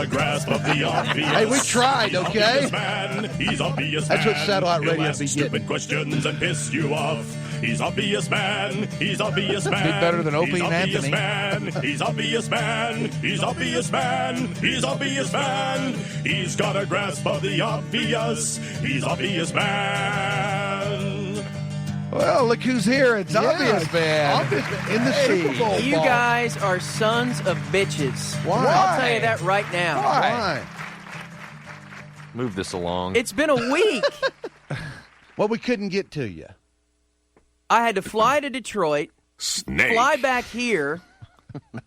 a grasp of the obvious. Hey, we tried, okay? He's obvious That's man. what satellite radio He'll ask be stupid getting. questions and piss you off. He's obvious man. He's obvious man. Be better than Opie and Anthony. He's obvious man. He's obvious man. He's obvious man. He's got a grasp of the obvious. He's obvious man. Well, look who's here. It's Obvious Man. Obvious Man in the Super Bowl. You guys are sons of bitches. Why? I'll tell you that right now. Why? Move this along. It's been a week. Well, we couldn't get to you. I had to fly to Detroit, Snake. fly back here.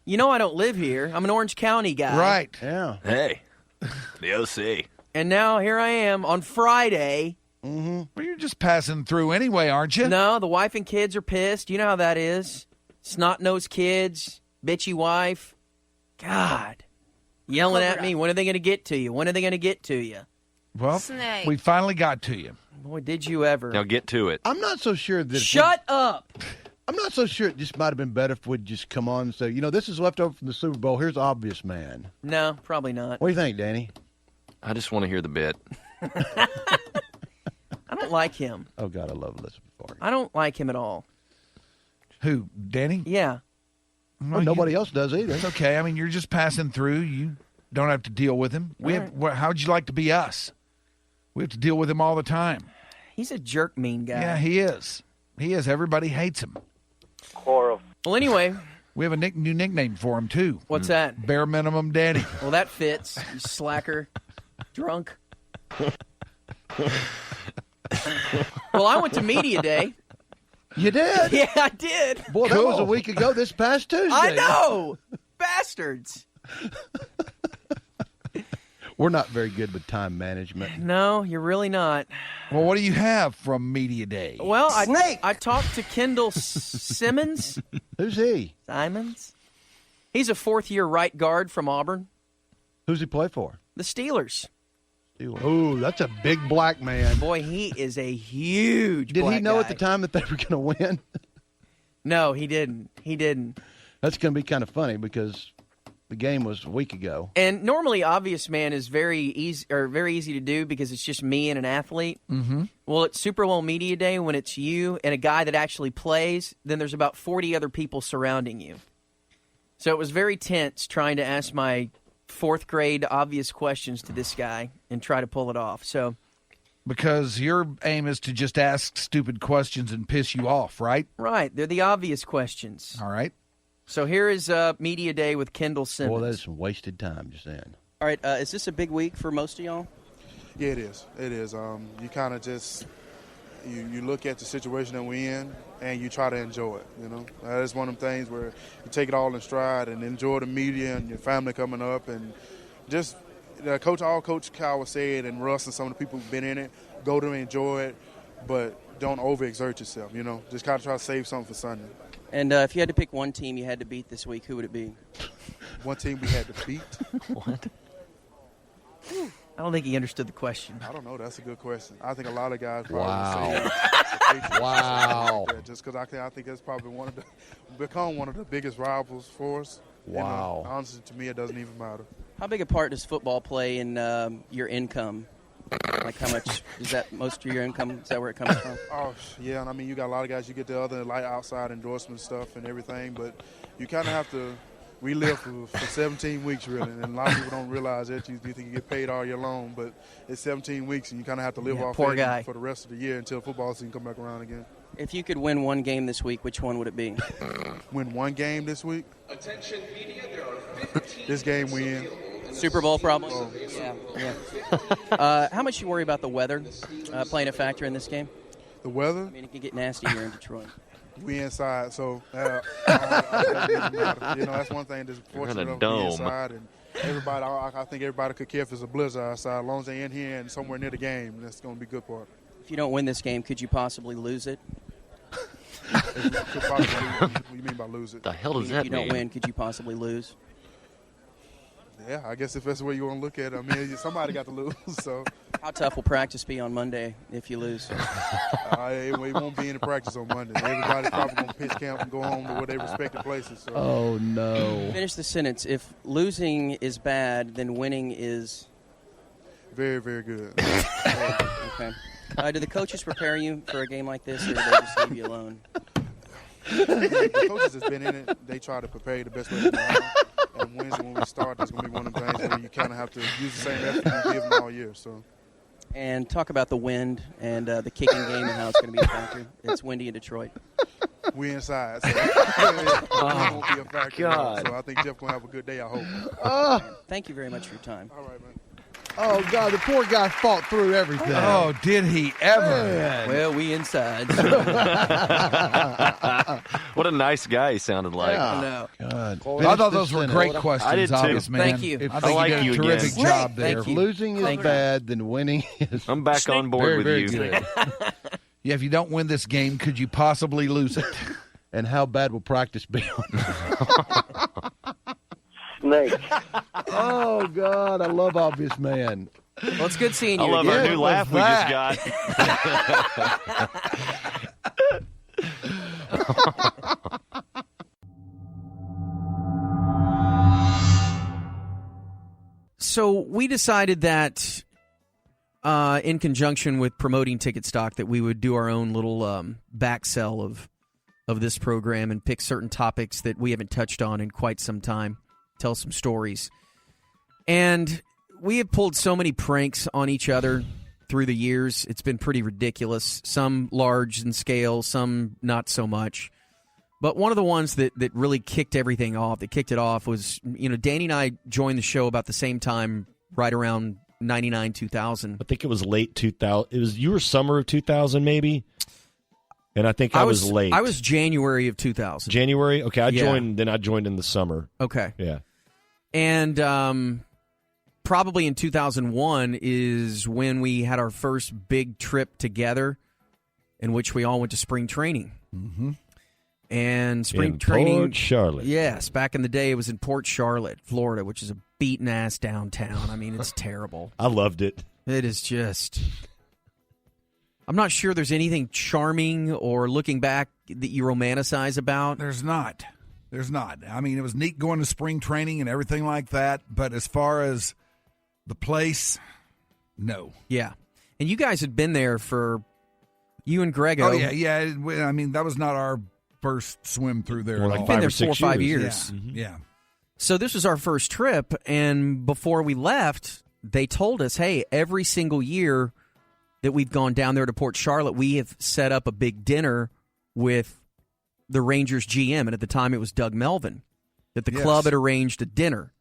You know I don't live here. I'm an Orange County guy. Right. Yeah. Hey, the OC. And now here I am on Friday. Well, you're just passing through anyway, aren't you? No, the wife and kids are pissed. You know how that is. Snot-nosed kids, bitchy wife. God. Yelling at me. When are they going to get to you? When are they going to get to you? Well, Snake. we finally got to you. Boy, did you ever. Now get to it. I'm not so sure that. Shut up. I'm not so sure it just might have been better if we'd just come on and say, this is left over from the Super Bowl. Here's Obvious Man. No, probably not. What do you think, Danny? I just want to hear the bit. I don't like him. Oh, God, I love Elizabeth Varney. I don't like him at all. Who, Danny? Yeah. Well, nobody else does either. It's okay. I mean, you're just passing through. You don't have to deal with him. How'd you like to be us? We have to deal with him all the time. He's a jerk mean guy. Yeah, he is. He is. Everybody hates him. Well, anyway, We have a new nickname for him, too. what's that? Bare Minimum Danny. Well, that fits. You slacker. Drunk. Well, I went to Media Day. You did? Yeah, I did. Boy, that was a week ago this past Tuesday. I know. Bastards. We're not very good with time management. No, you're really not. Well, what do you have from Media Day? Well, I talked to Kendall Simmons. Who's he? Simons? He's a fourth-year right guard from Auburn. Who's he play for? The Steelers. Oh, that's a big black man. Boy, he is a huge Did black he know guy. at the time that they were going to win? No, he didn't. He didn't. That's going to be kind of funny because the game was a week ago. And normally, Obvious Man is very easy to do because it's just me and an athlete. Mm-hmm. Well, it's Super Bowl Media Day when it's you and a guy that actually plays. Then there's about 40 other people surrounding you. So it was very tense trying to ask my fourth grade obvious questions to this guy and try to pull it off. So Because your aim is to just ask stupid questions and piss you off, right? right, they're the obvious questions. All right. So here is Media Day with Kendall Simmons. Boy, that's some wasted time just then. All right, is this a big week for most of y'all? Yeah, it is. It is. You kind of just you look at the situation that we're in and you try to enjoy it. That's one of them things where you take it all in stride and enjoy the media and your family coming up and just Coach Kyle said and Russ and some of the people who've been in it, go to enjoy it, but don't overexert yourself. Just kind of try to save something for Sunday. And if you had to pick one team you had to beat this week, who would it be? One team we had to beat. What? I don't think he understood the question. I don't know. That's a good question. I think a lot of guys probably Wow. would say the Patriots. Wow. Yeah, just because I think that's probably become one of the biggest rivals for us. Wow. Honestly, to me, it doesn't even matter. How big a part does football play in your income? Like how much is that most of your income? Is that where it comes from? Oh, yeah, and I mean, you got a lot of guys, you get the other light outside endorsement stuff and everything, but you kind of have to relive for 17 weeks, really, and a lot of people don't realize that. You think you get paid all year long, but it's 17 weeks, and you kind of have to live off poor that guy. for the rest of the year until football season come back around again. If you could win one game this week, which one would it be? Win one game this week? Attention media, there are 15 This game we in. Super Bowl probably? Yeah. How much you worry about the weather playing a factor in this game? The weather? I mean, it can get nasty here in Detroit. We inside, so that's one thing that's fortunate a of dome. being inside. And everybody, I think everybody could care if it's a blizzard outside. As long as they're in here and somewhere near the game, that's going to be a good part. If you don't win this game, could you possibly lose it? What do you mean by lose it? The hell does If that you mean? don't win, could you possibly lose? Yeah, I guess if that's the way you want to look at it. I mean, somebody got to lose, so How tough will practice be on Monday if you lose? We won't be in the practice on Monday. Everybody's probably going to pitch camp and go home to their respective places. So. Oh, no. Finish the sentence. If losing is bad, then winning is... Very, very good. Okay. Do the coaches prepare you for a game like this, or do they just leave you alone? The coaches that's been in it, they try to prepare you the best way they know. And Wednesday when we start, that's going to be one of the things where you kind of have to use the same effort you give them all year. So. And talk about the wind and the kicking game and how it's going to be a factor. It's windy in Detroit. We inside, so it won't be a factor. God. So I think Jeff going to have a good day, I hope. Thank you very much for your time. All right, man. Oh, God, the poor guy fought through everything. Oh, did he ever? Man. Well, we inside. What a nice guy he sounded like. Yeah. No. God. I thought those were great questions, I did too. obvious man. Thank you. I I think like you did you a terrific again. job there. Thank If you. losing is Thank you. bad, then winning is I'm back on board very, with very you. good. Yeah, if you don't win this game, could you possibly lose it? And how bad will practice be? Snake. Oh, God, I love Obvious Man. Well, it's good seeing I you love again. our new what laugh was we just got. So we decided that in conjunction with promoting Ticket Stock that we would do our own little back sell of this program and pick certain topics that we haven't touched on in quite some time, tell some stories. And we have pulled so many pranks on each other through the years. It's been pretty ridiculous. Some large in scale, some not so much. But one of the ones that really kicked everything off, that kicked it off was, Danny and I joined the show about the same time, right around 99, 2000. I think it was late 2000. You were summer of 2000 maybe? And I think I was late. I was January of 2000. January? Okay, I Yeah. joined in the summer. Okay. Yeah. And probably in 2001 is when we had our first big trip together in which we all went to spring training. Mm-hmm. And spring In training. Port Charlotte. Yes, back in the day it was in Port Charlotte, Florida, which is a beaten ass downtown. I mean, it's terrible. I loved it. It is just. I'm not sure there's anything charming or looking back that you romanticize about. There's not. I mean, it was neat going to spring training and everything like that, but as far as the place, no. Yeah. And you guys had been there for you and Greggo. Oh, yeah. I mean, that was not our first swim through there. More at like all. Been 5 there or 6 4 or 5 years. years. Yeah. Yeah. So this was our first trip, and before we left, they told us, hey, every single year that we've gone down there to Port Charlotte, we have set up a big dinner with the Rangers GM, and at the time it was Doug Melvin, that the club had arranged a dinner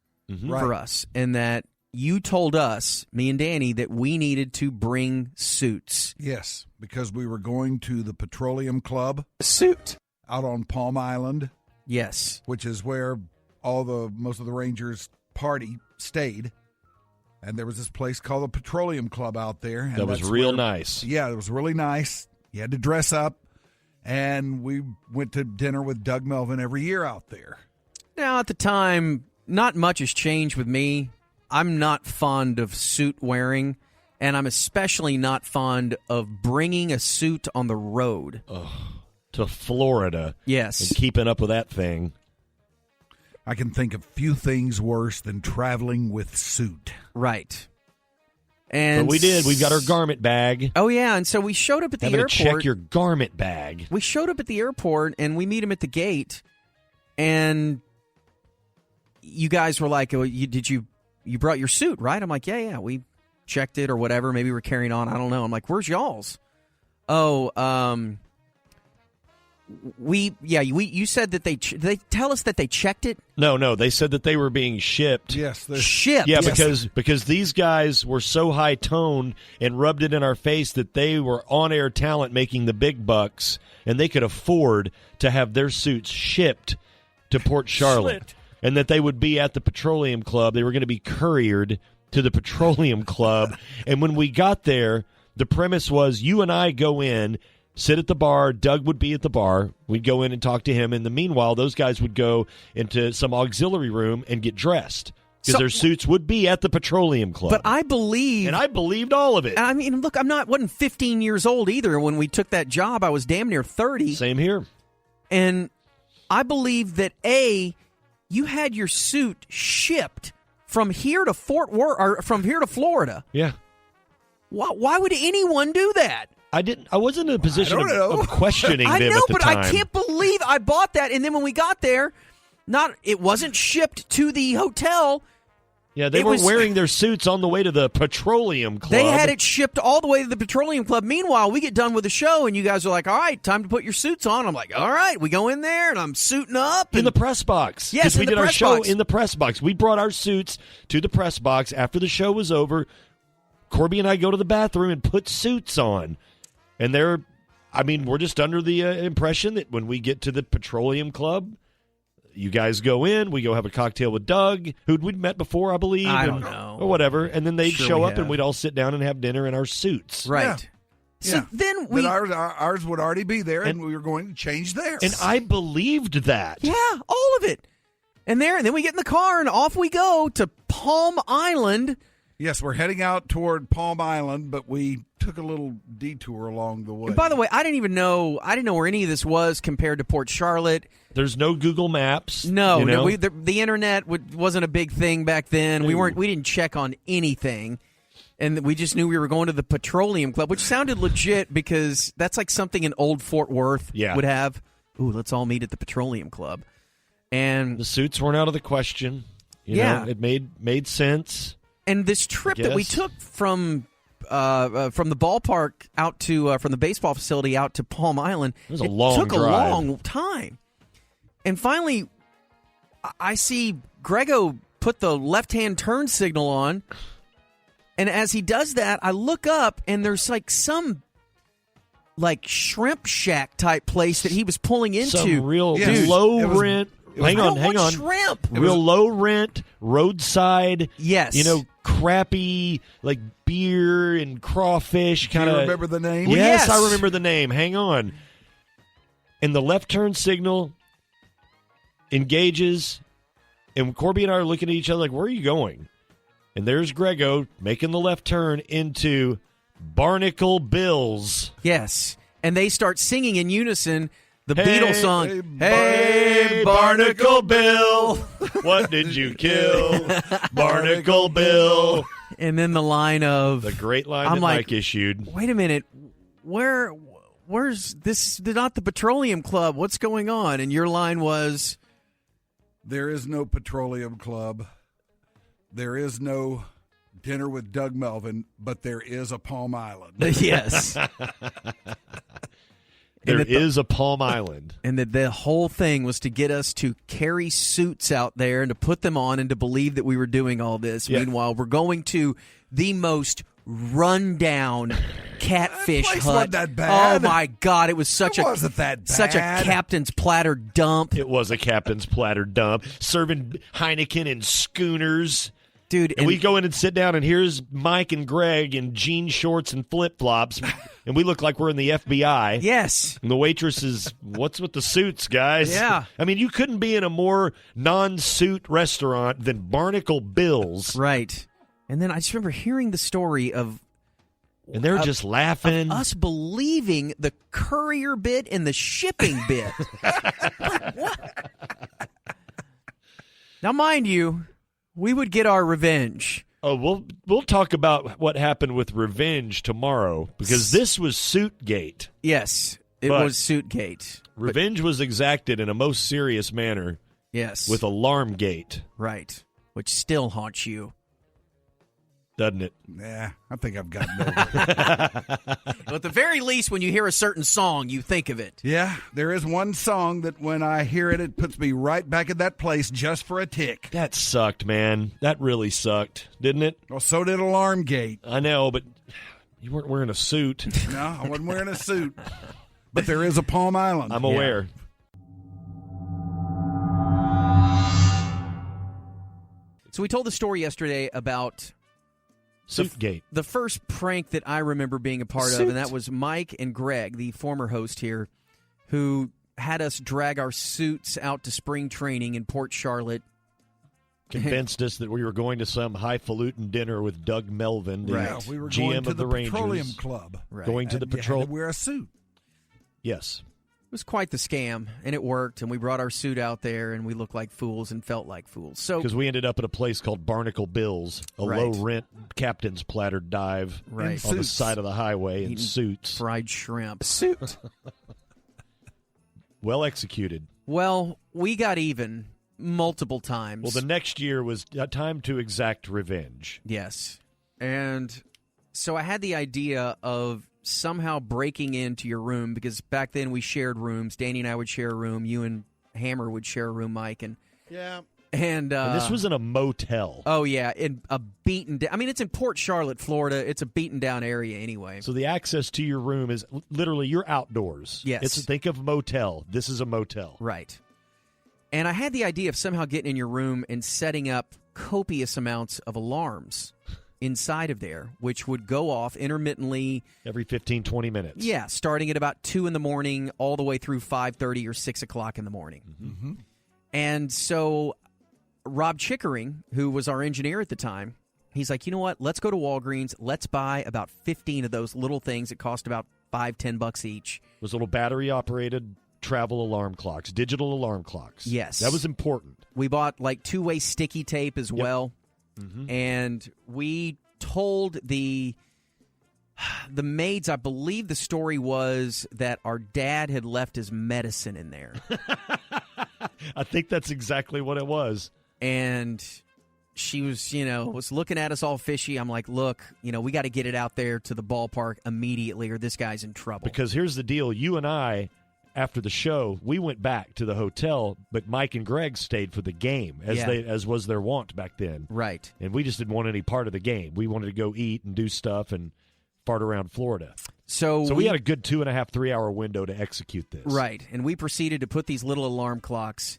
for us, and that you told us, me and Danny, that we needed to bring suits. Yes, because we were going to the Petroleum Club. Suit. Out on Palm Island. Yes. Which is where most of the Rangers party stayed. And there was this place called the Petroleum Club out there. And That was real nice. Yeah, it was really nice. You had to dress up. And we went to dinner with Doug Melvin every year out there. Now, at the time, not much has changed with me. I'm not fond of suit wearing, and I'm especially not fond of bringing a suit on the road. To Florida. Yes. And keeping up with that thing. I can think of few things worse than traveling with suit. Right. And But we did. We've got our garment bag. Oh, yeah, and so we showed up at the Having airport. to check your garment bag. We showed up at the airport, and we meet him at the gate, and you guys were like, you brought your suit, right? I'm like, yeah, we checked it or whatever. Maybe we're carrying on. I don't know. I'm like, where's y'all's? Oh, you said that they tell us that they checked it? No, they said that they were being shipped. Yes, shipped. Yeah, Yes. because these guys were so high toned and rubbed it in our face that they were on air talent making the big bucks, and they could afford to have their suits shipped to Port Charlotte, and that they would be at the Petroleum Club. They were going to be couriered to the Petroleum Club, and when we got there, the premise was you and I go in, sit at the bar. Doug would be at the bar. We'd go in and talk to him. In the meanwhile, those guys would go into some auxiliary room and get dressed because their suits would be at the Petroleum Club. But I believe... And I believed all of it. I mean, look, wasn't 15 years old either when we took that job. I was damn near 30. Same here. And I believe that, A, you had your suit shipped from here to Fort Worth, or from here to Florida. Yeah. Why would anyone do that? I wasn't in a position of questioning them I know, at the but time. I can't believe I bought that, and then when we got there, it wasn't shipped to the hotel. Yeah, they were wearing their suits on the way to the Petroleum Club. They had it shipped all the way to the Petroleum Club. Meanwhile, we get done with the show, and you guys are like, all right, time to put your suits on. I'm like, all right. We go in there, and I'm suiting up. In the press box. Yes, we in the did our press show box. in the press box. We brought our suits to the press box after the show was over. Corby and I go to the bathroom and put suits on. And we're just under the impression that when we get to the Petroleum Club, you guys go in, we go have a cocktail with Doug, who we'd met before, I believe. I don't know. Or whatever. And then they'd Sure show we up have. and we'd all sit down and have dinner in our suits. Right. Yeah. So Yeah. then But ours would already be there, and we were going to change theirs. And I believed that. Yeah, all of it. And then we get in the car, and off we go to Palm Island. Yes, we're heading out toward Palm Island, but we took a little detour along the way. And by the way, I didn't know where any of this was compared to Port Charlotte. There's no Google Maps. No, you know? the internet wasn't a big thing back then. We didn't check on anything, and we just knew we were going to the Petroleum Club, which sounded legit because that's like something an old Fort Worth would have. Ooh, let's all meet at the Petroleum Club, and the suits weren't out of the question. You know, it made sense. And this trip that we took from the ballpark out to from the baseball facility out to Palm Island, it was a long took drive. a long time. And finally, I see Greggo put the left-hand turn signal on, and as he does that, I look up, and there's like some shrimp shack type place that he was pulling into. Some real low rent. Hang on. Shrimp. Real low rent, roadside. Yes. Crappy like beer and crawfish kind of. Do you remember the name? Yes, I remember the name. Hang on. And the left turn signal engages, and Corby and I are looking at each other like, "Where are you going?" And there's Greggo making the left turn into Barnacle Bill's. Yes, and they start singing in unison. The Hey, Beatles song, Hey, Barnacle Bill, what did you kill? Barnacle Bill. And then the line of... The great line I'm that like, Mike issued. Wait a minute, where's this? Not the Petroleum Club. What's going on? And your line was... There is no Petroleum Club. There is no dinner with Doug Melvin, but there is a Palm Island. Yes. There is a Palm Island. And that the whole thing was to get us to carry suits out there and to put them on and to believe that we were doing all this. Yeah. Meanwhile, we're going to the most rundown catfish That place hut. wasn't that bad. Oh, my God. It was such wasn't that such a bad. captain's platter dump. It was a captain's platter dump, serving Heineken in schooners. Dude, and we go in and sit down, and here's Mike and Greg in jean shorts and flip-flops, and we look like we're in the FBI. Yes. And the waitress is, what's with the suits, guys? Yeah. I mean, you couldn't be in a more non-suit restaurant than Barnacle Bill's. Right. And then I just remember hearing the story of... And they're just laughing. Of us believing the courier bit and the shipping bit. What? Now, mind you... We would get our revenge. Oh, we'll talk about what happened with revenge tomorrow, because this was Suitgate. Yes, it was Suitgate. Revenge was exacted in a most serious manner. Yes. With Alarmgate. Right. Which still haunts you. Doesn't it? Nah, I think I've gotten over it. Well, at the very least, when you hear a certain song, you think of it. Yeah, there is one song that when I hear it, it puts me right back at that place just for a tick. That sucked, man. That really sucked, didn't it? Well, so did Alarmgate. I know, but you weren't wearing a suit. No, I wasn't wearing a suit. But there is a Palm Island. I'm aware. So we told the story yesterday about... Suitgate. The first prank that I remember being a part of, and that was Mike and Greg, the former host here, who had us drag our suits out to spring training in Port Charlotte convinced us that we were going to some highfalutin dinner with Doug Melvin, the Yeah, we were GM going to of the Rangers. Petroleum Club. Right. Going to the And you had patrol. to wear a suit. Yes. It was quite the scam, and it worked, and we brought our suit out there, and we looked like fools and felt like fools. So Because we ended up at a place called Barnacle Bill's, a Right. low-rent captain's platter dive Right. on the Suits. side of the highway in Eating suits. fried shrimp. Suit. Well executed. Well, we got even multiple times. Well, the next year was time to exact revenge. Yes. And so I had the idea of somehow breaking into your room, because back then we shared rooms. Danny and I would share a room. You and Hammer would share a room, Mike. And Yeah. And this was in a motel. Oh, yeah. In a beaten down. I mean, it's in Port Charlotte, Florida. It's a beaten down area anyway. So the access to your room is literally you're outdoors. Yes. Think of motel. This is a motel. Right. And I had the idea of somehow getting in your room and setting up copious amounts of alarms inside of there, which would go off intermittently. Every 15, 20 minutes. Yeah, starting at about 2 in the morning all the way through 5:30 or 6 o'clock in the morning. Mm-hmm. And so Rob Chickering, who was our engineer at the time, he's like, you know what? Let's go to Walgreens. Let's buy about 15 of those little things that cost about $5-10 each. Those little battery-operated travel alarm clocks, digital alarm clocks. Yes. That was important. We bought like two-way sticky tape as well. Mm-hmm. And we told the maids, I believe the story was that our dad had left his medicine in there. I think that's exactly what it was. And she was, was looking at us all fishy. I'm like, look, we got to get it out there to the ballpark immediately or this guy's in trouble. Because here's the deal. You and I, after the show, we went back to the hotel, but Mike and Greg stayed for the game, as was their wont back then. Right. And we just didn't want any part of the game. We wanted to go eat and do stuff and fart around Florida. So we had a good 2.5, 3 hour window to execute this. Right. And we proceeded to put these little alarm clocks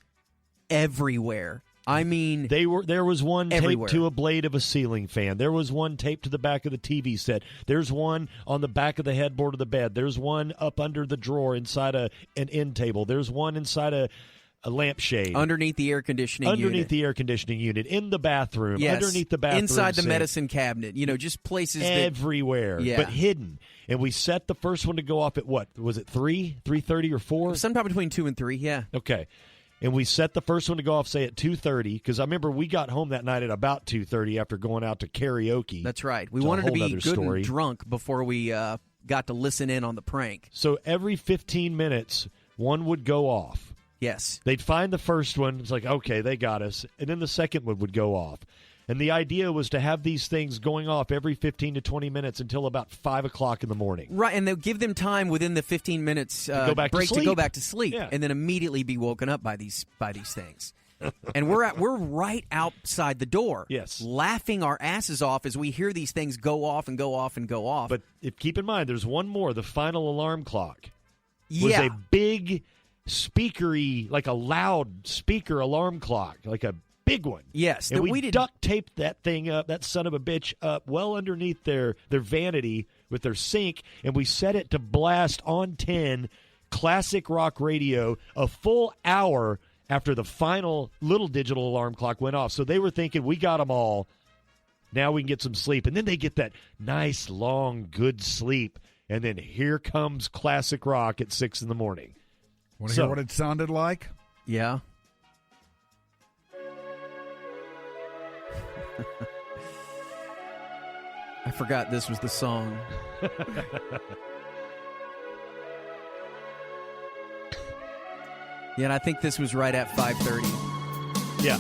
everywhere. I mean, there was one everywhere. taped to a blade of a ceiling fan. There was one taped to the back of the TV set. There's one on the back of the headboard of the bed. There's one up under the drawer inside an end table. There's one inside a lampshade. Underneath the air conditioning unit. The air conditioning unit. In the bathroom. Yes. Underneath the bathroom Inside the sink. medicine cabinet. Just places everywhere. Yeah. But hidden. And we set the first one to go off at what? Was it 3? 3:30 or 4? Sometime between 2 and 3, yeah. Okay. And we set the first one to go off, say, at 2:30, because I remember we got home that night at about 2:30 after going out to karaoke. That's right. We wanted to be good story. and drunk before we got to listen in on the prank. So every 15 minutes, one would go off. Yes. They'd find the first one. It's like, okay, they got us. And then the second one would go off. And the idea was to have these things going off every 15 to 20 minutes until about 5 o'clock in the morning. Right, and they'll give them time within the 15 minutes break to go back to sleep, Yeah. and then immediately be woken up by these things. And we're right outside the door, Yes, laughing our asses off as we hear these things go off and go off and go off. But keep in mind, there's one more. The final alarm clock was Yeah. a big speakery, like a loud speaker alarm clock, like a big one. Yes, and that we we did- duct taped that thing up, that son of a bitch up well underneath their vanity with their sink, and we set it to blast on 10 classic rock radio a full hour after the final little digital alarm clock went off. So they were thinking, we got them all. Now we can get some sleep. And then they get that nice, long, good sleep. And then here comes classic rock at 6 in the morning. Want to hear what it sounded like? Yeah. I forgot this was the song. Yeah, and I think this was right at 5:30. Yeah.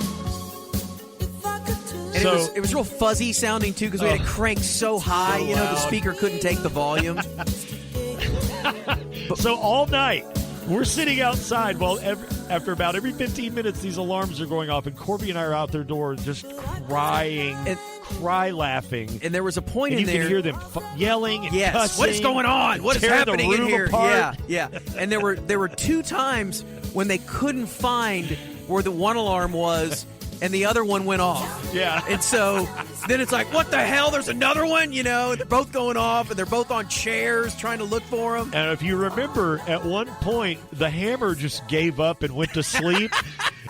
And it was real fuzzy sounding too because we had it cranked so high, the loud. speaker couldn't take the volume. So all night, we're sitting outside while after about every 15 minutes, these alarms are going off, and Corby and I are out their door just crying, laughing. And there was a point and in you there. can hear them yelling and Yes. cussing. What is going on? What is tear the happening in room here? apart. Yeah. And there were 2 times when they couldn't find where the one alarm was and the other one went off. Yeah. And so then it's like, what the hell? There's another one, They're both going off and they're both on chairs trying to look for them. And if you remember, at one point, the Hammer just gave up and went to sleep.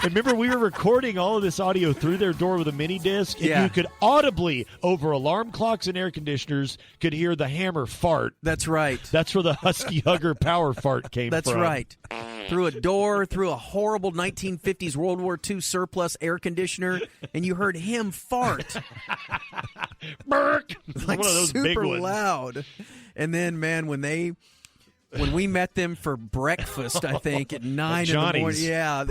And remember, we were recording all of this audio through their door with a mini disc, and Yeah. you could audibly, over alarm clocks and air conditioners, could hear the hammer fart. That's right. That's where the Husky Hugger power fart came That's from. right. Through a door, through a horrible 1950s World War II surplus air conditioner, and you heard him fart. Burk! Like One of those super big ones. loud. And then, man, when we met them for breakfast, I think at 9 in the morning, Johnny's. yeah,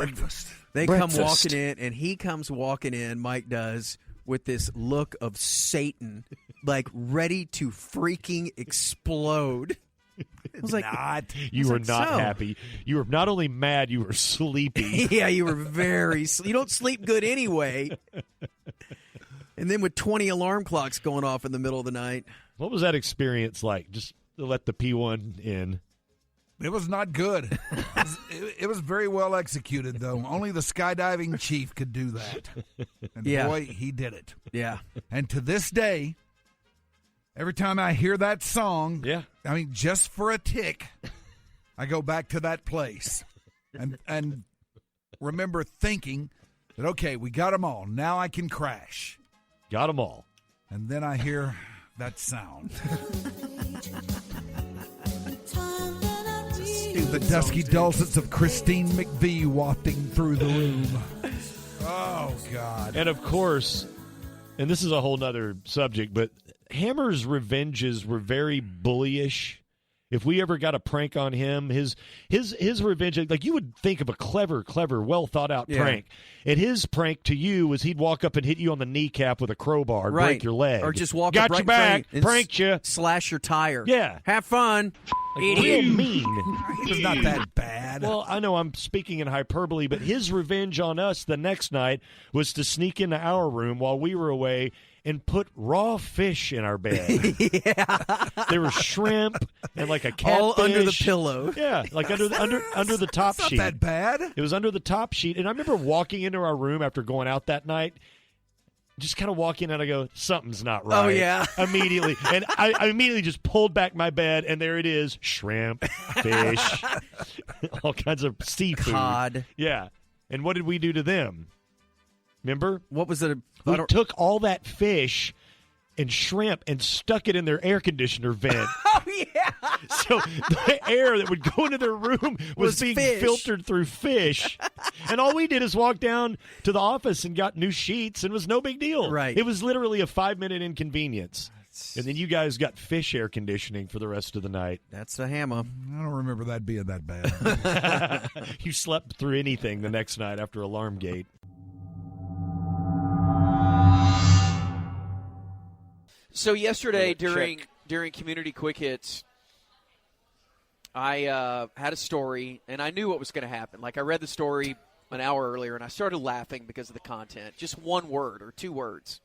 they come Breakfast. walking in, and he comes walking in. Mike does with this look of Satan, like ready to freaking explode. I was like, You were like, not so? happy. You were not only mad, you were sleepy. yeah, you were you don't sleep good anyway. And then with 20 alarm clocks going off in the middle of the night. What was that experience like? Just to let the P1 in. It was not good. It was very well executed, though. Only the skydiving chief could do that. And boy, he did it. Yeah. And to this day, every time I hear that song, I mean, just for a tick, I go back to that place and remember thinking that, okay, we got them all. Now I can crash. Got them all. And then I hear that sound. The dusky dulcets of Christine McVie wafting through the room. Oh, God. And of course, and this is a whole nother subject, but Hammer's revenges were very bullyish. If we ever got a prank on him, his revenge, like you would think of a clever, well thought out prank. And his prank to you was he'd walk up and hit you on the kneecap with a crowbar, and break your leg, or just walk got up right your back, in front of you and pranked you, slash your tire. Yeah, have fun. Like, real mean. He was not that bad. Well, I know I'm speaking in hyperbole, but his revenge on us the next night was to sneak into our room while we were away and put raw fish in our bed. There were shrimp and like a catfish. All under the pillow. Yeah, like under the top It's not sheet. that bad. It was under the top sheet. And I remember walking into our room after going out that night, just kind of walking out, I go, something's not right. Oh, yeah. Immediately. And I immediately just pulled back my bed, and there it is, shrimp, fish, all kinds of seafood. Cod. Yeah. And what did we do to them? Remember? What was it? We took all that fish and shrimp and stuck it in their air conditioner vent. Oh, yeah. So the air that would go into their room was being fish. filtered through fish. And all we did is walk down to the office and got new sheets, and it was no big deal. Right. It was literally a 5-minute inconvenience. And then you guys got fish air conditioning for the rest of the night. That's the hammer. I don't remember that being that bad. You slept through anything the next night after Alarmgate. So yesterday during Community Quick Hits, I had a story, and I knew what was going to happen. Like, I read the story an hour earlier, and I started laughing because of the content. Just one word or two words.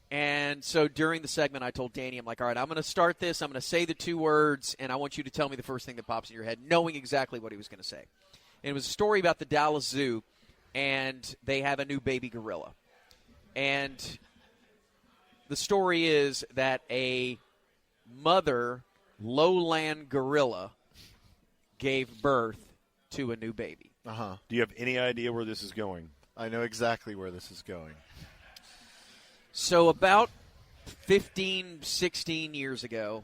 And so during the segment, I told Danny, I'm like, all right, I'm going to start this. I'm going to say the two words, and I want you to tell me the first thing that pops in your head, knowing exactly what he was going to say. And it was a story about the Dallas Zoo, and they have a new baby gorilla. And the story is that a mother lowland gorilla gave birth to a new baby. Uh-huh. Do you have any idea where this is going? I know exactly where this is going. So about 15, 16 years ago,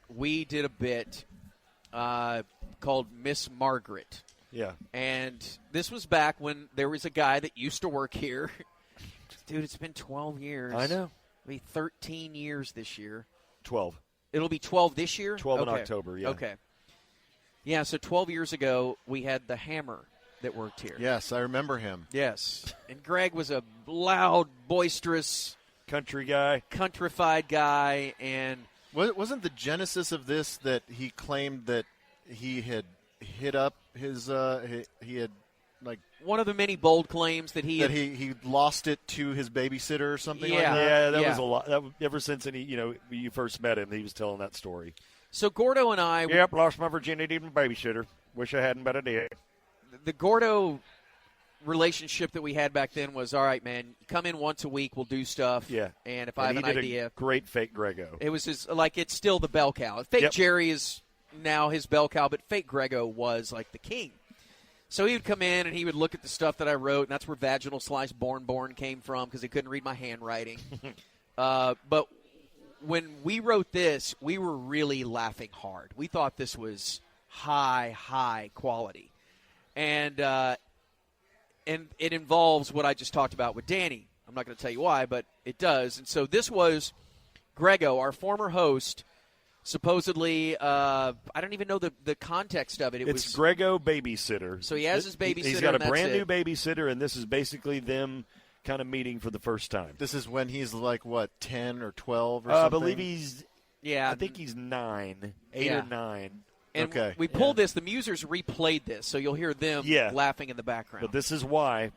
we did a bit called Miss Margaret. Yeah. And this was back when there was a guy that used to work here. Dude, it's been 12 years. I know. It'll be 13 years this year. 12. It'll be 12 this year? 12 in Okay. October, yeah. Okay. Yeah, so 12 years ago, we had the Hammer that worked here. Yes, I remember him. Yes. And Greg was a loud, boisterous, country guy, countrified guy. And wasn't the genesis of this that he claimed that he had hit up his he had like one of the many bold claims that he lost it to his babysitter or something like that? Yeah, that was a lot. Ever since you first met him, he was telling that story. So Gordo and I... Yep, lost my virginity to my babysitter. Wish I hadn't, but I did. The Gordo relationship that we had back then was, all right, man, come in once a week, we'll do stuff. Yeah. And if I have an idea... great fake Greggo. It was just, like, it's still the bell cow. Fake Jerry is now his bell cow, but fake Greggo was, like, the king. So he would come in and he would look at the stuff that I wrote, and that's where Vaginal Slice Born came from because he couldn't read my handwriting. But when we wrote this, we were really laughing hard. We thought this was high quality. And it involves what I just talked about with Danny. I'm not going to tell you why, but it does. And so this was Greggo, our former host, supposedly, I don't even know the context of it. It's Greggo babysitter. So he has his babysitter. He's got a and brand that's new it. babysitter, and this is basically them kind of meeting for the first time. This is when he's like, what, 10 or 12 or I something? believe he's, I think he's 9, 8 or 9. And okay. we pulled this. The Musers replayed this, so you'll hear them laughing in the background. But this is why.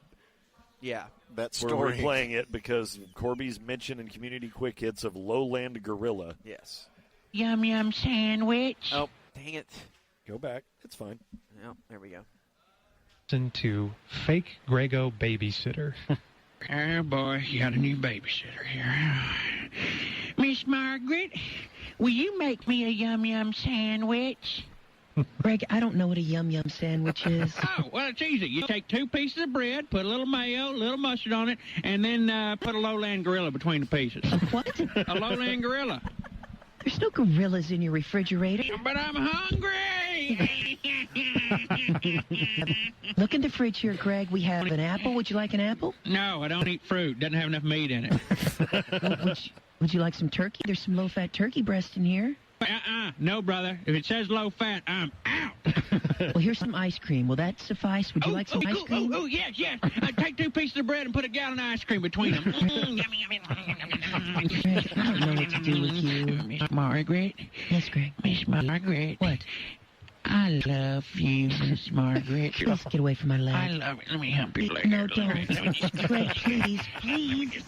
Yeah. That We're story. replaying it because Corby's mention in Community Quick Hits of Lowland Gorilla. Yes. Yum yum sandwich. Oh, dang it. Go back. It's fine. Oh, there we go. Listen to Fake Greggo Babysitter. Oh, boy, you got a new babysitter here. Miss Margaret, will you make me a yum yum sandwich? Greg, I don't know what a yum yum sandwich is. Oh, well, it's easy. You take 2 pieces of bread, put a little mayo, a little mustard on it, and then put a lowland gorilla between the pieces. What? A lowland gorilla. There's no gorillas in your refrigerator. But I'm hungry. Look in the fridge here, Greg. We have an apple. Would you like an apple? No, I don't eat fruit. Doesn't have enough meat in it. Would you like some turkey? There's some low-fat turkey breast in here. No, brother. If it says low fat, I'm out. Well, here's some ice cream. Will that suffice? Would you like some ice cream? Oh, yes. Take 2 pieces of bread and put a gallon of ice cream between them. Greg, I don't know what to do with you. Miss Margaret. Yes, Greg. Miss Margaret. What? I love you, Miss Margaret. Please get away from my leg. I love it. Let me hump your leg. No, don't. Greg, please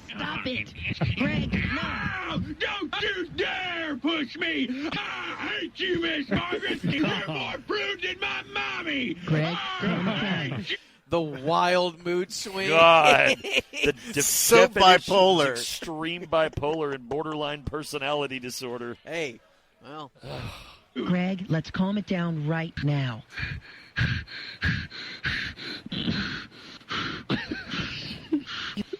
stop it. Greg, no. Don't you dare push me. I hate you, Miss Margaret. You're more prude than my mommy. Greg, calm. The wild mood swing. God. The So definition bipolar. is extreme bipolar and borderline personality disorder. Hey, well. Greg, let's calm it down right now.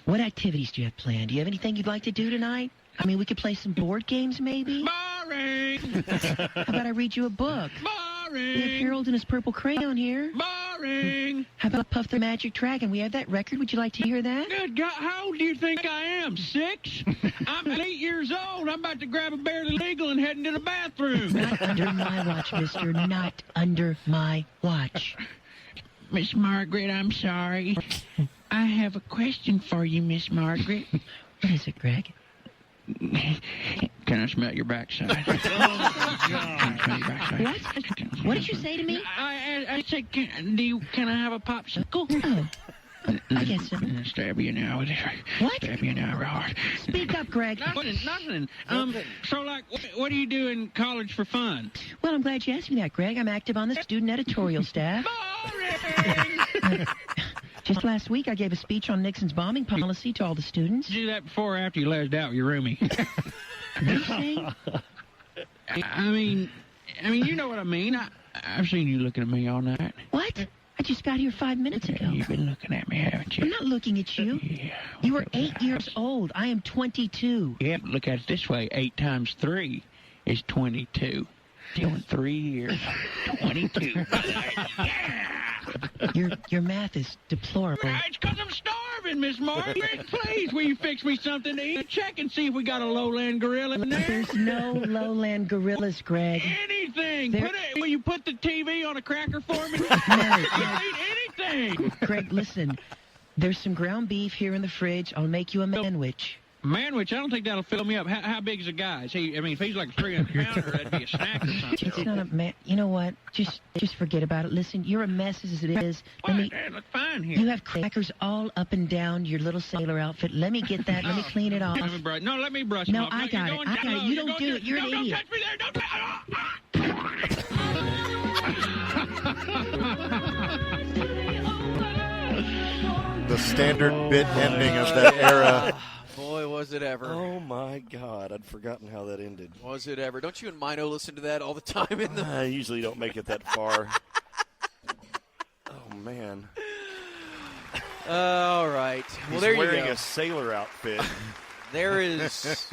What activities do you have planned? Do you have anything you'd like to do tonight? I mean, we could play some board games, maybe? Boring. How about I read you a book? Boring. We have Harold and his purple crayon here. Boring. How about Puff the Magic Dragon? We have that record. Would you like to hear that? Good God, how old do you think I am? 6? I'm 8 years old. I'm about to grab a barely legal and head into the bathroom. Not under my watch, mister. Not under my watch. Miss Margaret, I'm sorry. I have a question for you, Miss Margaret. What is it, Greg? Can I smell your backside? What? What did you say to me? I said, can I have a popsicle? Oh. I guess so. Stab you now. What? Stab you now real hard. Speak up, Greg. Nothing. So, like, what do you do in college for fun? Well, I'm glad you asked me that, Greg. I'm active on the student editorial staff. Just last week, I gave a speech on Nixon's bombing policy to all the students. Did you do that before or after you lesed out your roomie? What are you saying? I mean, you know what I mean. I've seen you looking at me all night. What? I just got here 5 minutes ago. You've been looking at me, haven't you? I'm not looking at you. Yeah. You were 8 years old. I am 22. Yeah, look at it this way. 8 times 3 is 22. Doing 3 years. 22. Your math is deplorable. It's because I'm starving, Miss Margaret. Please, will you fix me something to eat? Check and see if we got a lowland gorilla in there. There's no lowland gorillas, Greg. Anything. Will you put the TV on a cracker for me? No. I'll eat anything. Greg, listen. There's some ground beef here in the fridge. I'll make you a sandwich. Manwich, I don't think that'll fill me up. How big is a guy? Is he, if he's like a 300-pounder, that'd be a snack or something. It's not a man. You know what? Just forget about it. Listen, you're a mess as it is. Look fine here. You have crackers all up and down your little sailor outfit. Let me get that. Let me clean it off. Let me brush No, them off. I got it. I got it. You don't do it. You're an idiot. Don't touch me there. The standard bit ending of that era. Boy, was it ever. Oh, my God. I'd forgotten how that ended. Was it ever. Don't you and Mino listen to that all the time? I usually don't make it that far. Oh, man. sailor outfit. There is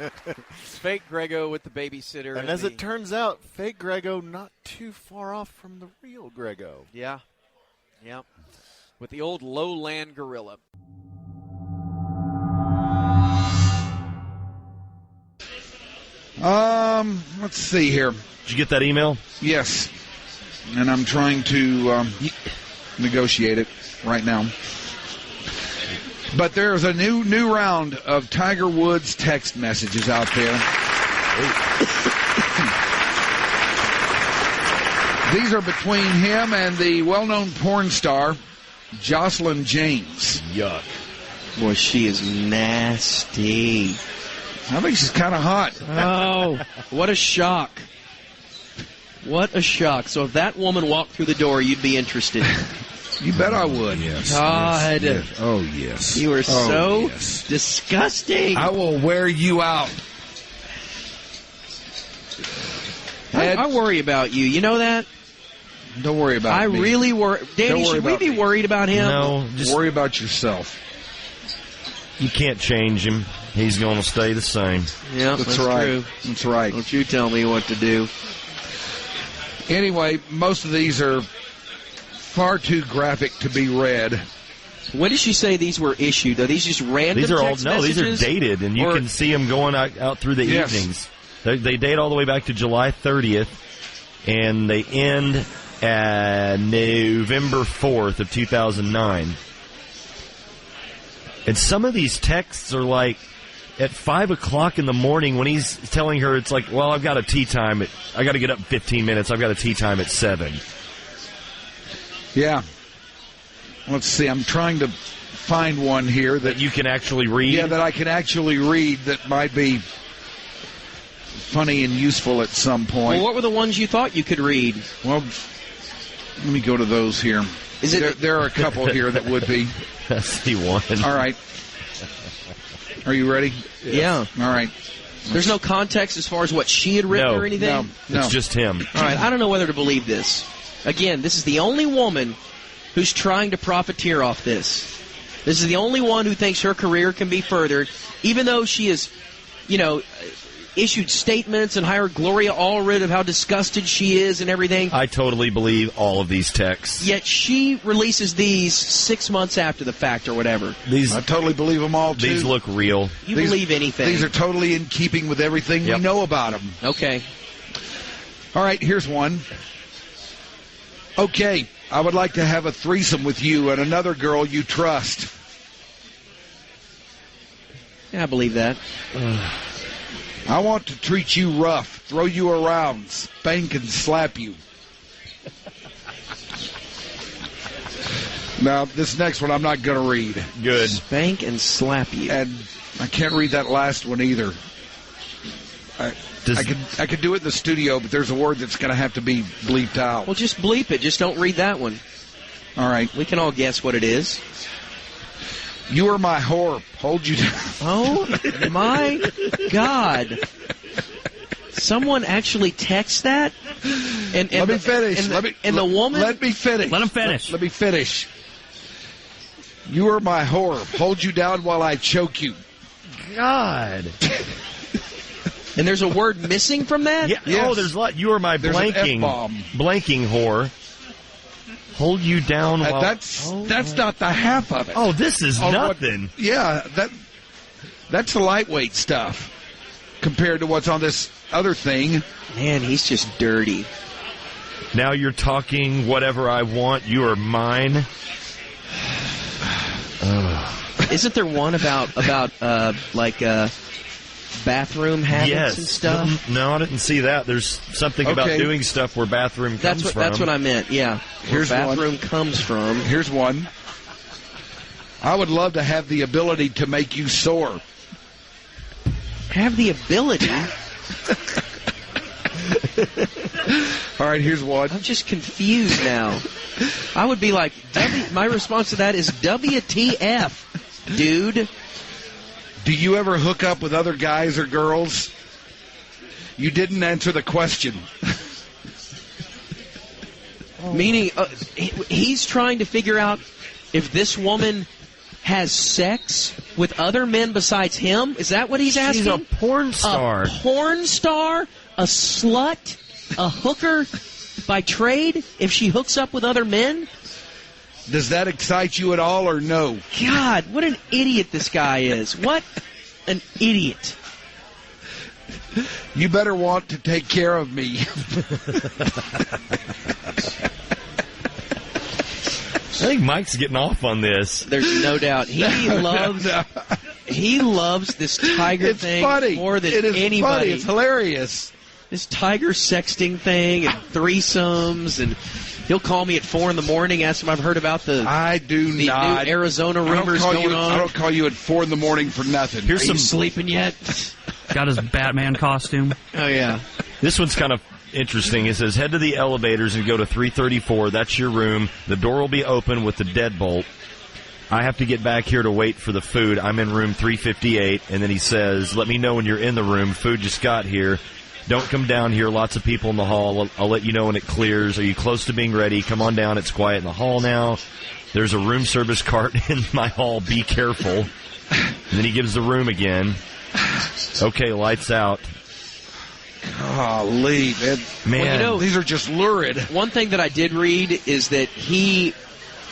fake Greggo with the babysitter. And as it turns out, fake Greggo not too far off from the real Greggo. Yeah. With the old lowland gorilla. Let's see here. Did you get that email? Yes. And I'm trying to negotiate it right now. But there's a new round of Tiger Woods text messages out there. These are between him and the well-known porn star, Jocelyn James. Yuck. Boy, she is nasty. I think she's kind of hot. Oh, what a shock. What a shock. So if that woman walked through the door, you'd be interested. You bet I would. Yes. God. Yes. Oh, yes. You are so disgusting. I will wear you out. I worry about you. You know that? Don't worry about me. I really worry. Danny, should we be worried about him? No, just worry about yourself. You can't change him. He's going to stay the same. Yeah, that's right. True. That's right. Don't you tell me what to do. Anyway, most of these are far too graphic to be read. When did she say these were issued? Are these just random These are text messages? These are dated, and you can see them going out through the evenings. They date all the way back to July 30th, and they end at November 4th of 2009. And some of these texts are like at 5 o'clock in the morning when he's telling her, it's like, well, I've got a tea time. I got to get up in 15 minutes. I've got a tea time at 7. Yeah. Let's see. I'm trying to find one here that you can actually read. Yeah, that I can actually read that might be funny and useful at some point. Well, what were the ones you thought you could read? Well, let me go to those here. There are a couple here that would be. I see one. All right. Are you ready? Yeah. All right. There's no context as far as what she had written or anything? No. It's just him. All right. I don't know whether to believe this. Again, this is the only woman who's trying to profiteer off this. This is the only one who thinks her career can be furthered, even though she has, issued statements and hired Gloria Allred of how disgusted she is and everything. I totally believe all of these texts. Yet she releases these 6 months after the fact or whatever. I totally believe them all, too. These look real. You believe anything. These are totally in keeping with everything we know about them. Okay. All right, here's one. Okay, I would like to have a threesome with you and another girl you trust. Yeah, I believe that. I want to treat you rough, throw you around, spank and slap you. Now, this next one I'm not going to read. Good. Spank and slap you. And I can't read that last one either. I could do it in the studio, but there's a word that's going to have to be bleeped out. Well, just bleep it. Just don't read that one. All right. We can all guess what it is. You are my whore. Hold you down. Oh, my God. Someone actually texts that? And let me finish. The woman? Let me finish. Let him finish. Let me finish. You are my whore. Hold you down while I choke you. God. And there's a word missing from that? Yeah. Yes. Oh, there's a lot. You are my There's blanking an F-bomb. Blanking whore. Hold you down while... That's not the half of it. Oh, this is nothing. That's the lightweight stuff compared to what's on this other thing. Man, he's just dirty. Now you're talking whatever I want. You are mine. Isn't there one about bathroom habits and stuff? No, I didn't see that. There's something about doing stuff where bathroom comes from. That's what I meant, yeah. Here's where bathroom comes from. Here's one. I would love to have the ability to make you sore. Have the ability? All right, here's one. I'm just confused now. I would be like, my response to that is WTF, dude. Do you ever hook up with other guys or girls? You didn't answer the question. Meaning, he's trying to figure out if this woman has sex with other men besides him? Is that what he's asking? She's a porn star. A porn star? A slut? A hooker by trade? If she hooks up with other men? Does that excite you at all or no? God, what an idiot this guy is. What an idiot. You better want to take care of me. I think Mike's getting off on this. There's no doubt. He loves this tiger thing more than anybody. Funny. It's hilarious. This tiger sexting thing and threesomes, and he'll call me at 4 a.m, ask him I've heard about the new Arizona rumors going on. I don't call you at 4 a.m. for nothing. Are you sleeping yet? Got his Batman costume. Oh, yeah. This one's kind of interesting. It says, head to the elevators and go to 334. That's your room. The door will be open with the deadbolt. I have to get back here to wait for the food. I'm in room 358. And then he says, let me know when you're in the room. Food just got here. Don't come down here. Lots of people in the hall. I'll let you know when it clears. Are you close to being ready? Come on down. It's quiet in the hall now. There's a room service cart in my hall. Be careful. And then he gives the room again. Okay, lights out. Golly, man. Well, you know, these are just lurid. One thing that I did read is that he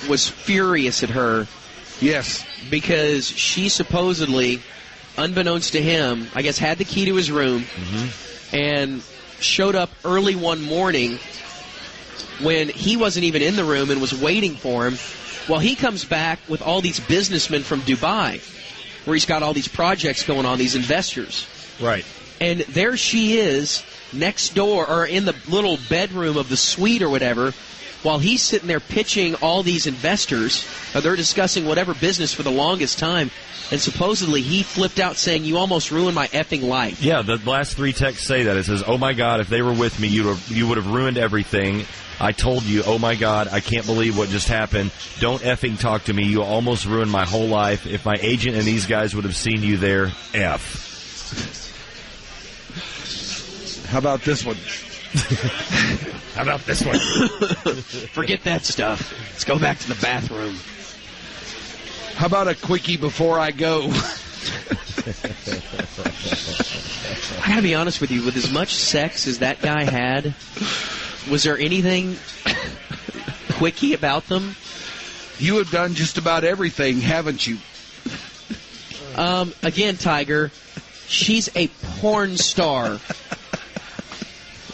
was furious at her. Yes. Because she supposedly, unbeknownst to him, I guess had the key to his room and showed up early one morning when he wasn't even in the room and was waiting for him. Well, he comes back with all these businessmen from Dubai, where he's got all these projects going on, these investors. Right. And there she is, next door, or in the little bedroom of the suite or whatever, while he's sitting there pitching all these investors. They're discussing whatever business for the longest time. And supposedly he flipped out saying, you almost ruined my effing life. Yeah, the last 3 texts say that. It says, oh, my God, if they were with me, you would have ruined everything. I told you, oh, my God, I can't believe what just happened. Don't effing talk to me. You almost ruined my whole life. If my agent and these guys would have seen you there, F. How about this one? How about this one? Forget that stuff. Let's go back to the bathroom. How about a quickie before I go? I gotta be honest with you, with as much sex as that guy had, was there anything quickie about them? You have done just about everything, haven't you? Again, Tiger, she's a porn star.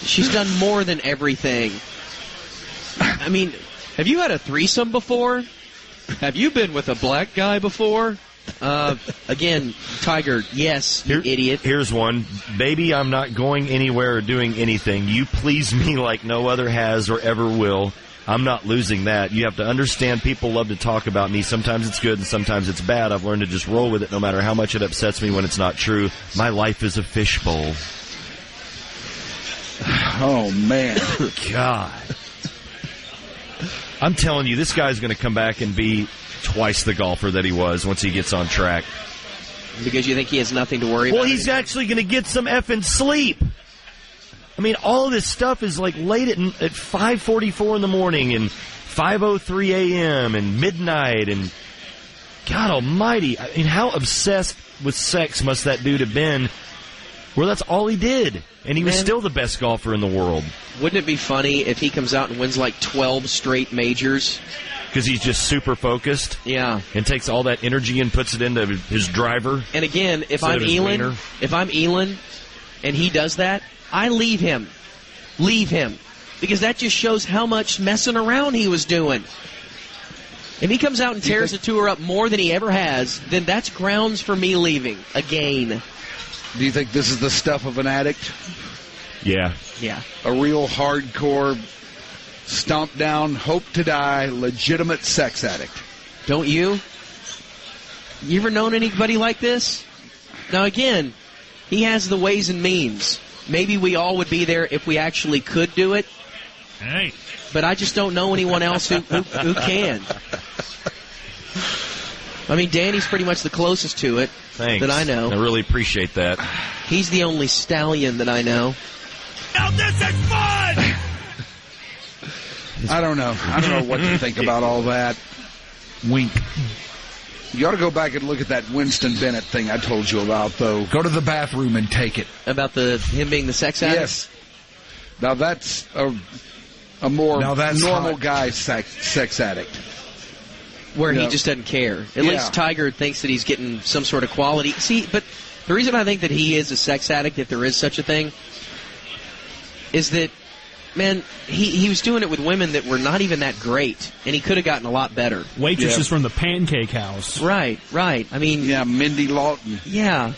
She's done more than everything. I mean, have you had a threesome before? Have you been with a black guy before? Again, Tiger, yes, you idiot. Here's one. Baby, I'm not going anywhere or doing anything. You please me like no other has or ever will. I'm not losing that. You have to understand people love to talk about me. Sometimes it's good and sometimes it's bad. I've learned to just roll with it no matter how much it upsets me when it's not true. My life is a fishbowl. Oh, man. God. I'm telling you, this guy's going to come back and be twice the golfer that he was once he gets on track. Because you think he has nothing to worry about? Well, he's actually going to get some effing sleep. I mean, all of this stuff is like late at 5:44 in the morning and 5:03 a.m. and midnight and God almighty. I mean, how obsessed with sex must that dude have been where that's all he did? And he was still the best golfer in the world. Wouldn't it be funny if he comes out and wins like 12 straight majors? Because he's just super focused. Yeah. And takes all that energy and puts it into his driver. And again, if I'm Elin and he does that, I leave him. Leave him. Because that just shows how much messing around he was doing. If he comes out and tears the tour up more than he ever has, then that's grounds for me leaving again. Do you think this is the stuff of an addict? Yeah. Yeah. A real hardcore, stomp down, hope to die, legitimate sex addict. Don't you? You ever known anybody like this? Now, again, he has the ways and means. Maybe we all would be there if we actually could do it. Hey. But I just don't know anyone else who can. I mean, Danny's pretty much the closest to it. Thanks. That I know. I really appreciate that. He's the only stallion that I know. Now this is fun! I don't know. I don't know what to think about all that. Wink. You ought to go back and look at that Winston Bennett thing I told you about, though. Go to the bathroom and take it. About him being the sex addict? Yes. Now that's a more normal guy sex addict. Where he just doesn't care. At least Tiger thinks that he's getting some sort of quality. See, but the reason I think that he is a sex addict, if there is such a thing, is that, man, he was doing it with women that were not even that great, and he could have gotten a lot better. Waitresses from the Pancake House. Right. I mean... Yeah, Mindy Lawton. Yeah.